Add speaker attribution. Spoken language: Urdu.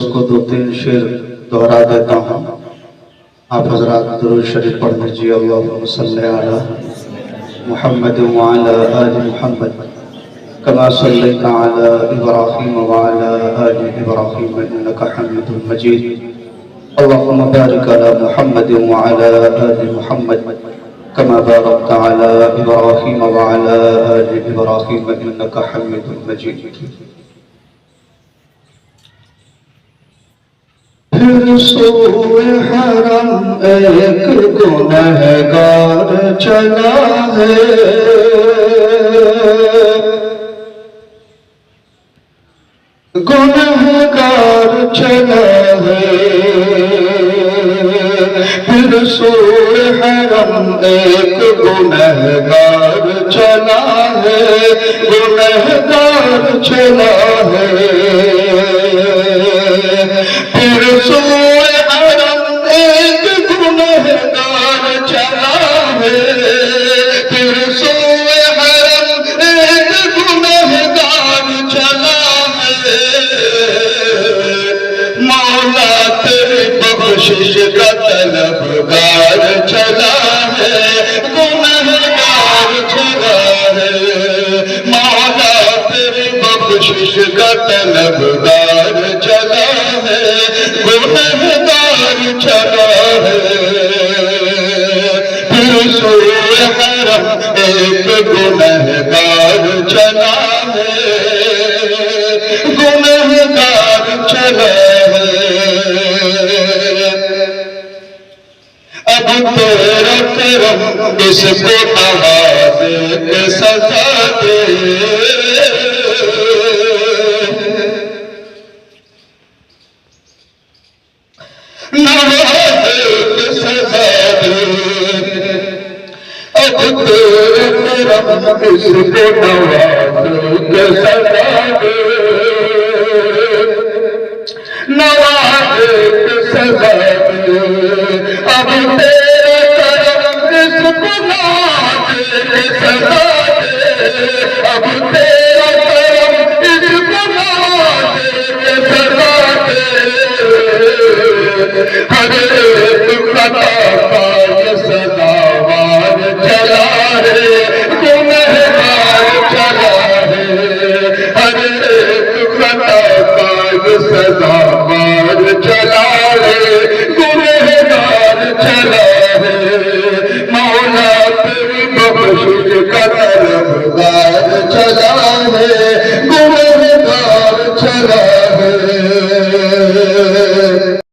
Speaker 1: اس کو 2-3 شعر دہرا دیتا ہوں. آپ حضرات درود شریف پڑھ لیجیے. اللہم صلی علی محمد وعلی آل محمد کما صلیت علی ابراہیم وعلی آل ابراہیم انک حمید مجید. اللہم بارک علی محمد وعلی آل محمد کما بارکت علی ابراہیم وعلی آل ابراہیم انک حمید مجید. پھر سوئے حرم ایک گنہگار چلا ہے. گنہگار چلا ہے. پھر سوئے حرم ایک گنہگار چلا ہے. گنہگار چلا ہے. پھر سوئے حرم ایک گنہگار چلا ہے. پھر سوئے حرم ایک گنہگار چلا ہے. مولا تیری بخشش کا طلبگار چلا ہے. گنہگار چلا ہے. مولا تیری بخشش کا طلبگار چلا ہے. گنہگار چلا ہے. پھر سوئے حرم ایک گنہگار چلا ہے. گنہگار چلا ہے. اب تیرا کرم اس کو نوازے کے سزا دے. اب تیرے کرم اس کو نوازے کے سزا دے. نوازے کے سزا دے. اب تیرے کرم اس کو نوازے کے سزا دے. اب تیرے کرم اس کو نوازے کے سزا دے. ہر ایک خطا کا یہ سزاوار چلا ہے. گنہگار چلا ہے. ہر ایک خطا کا یہ سزاوار چلا ہے. گنہگار چلا ہے. مولا تیری بخشش کا طلبگار چلا ہے. گنہگار چلا ہے.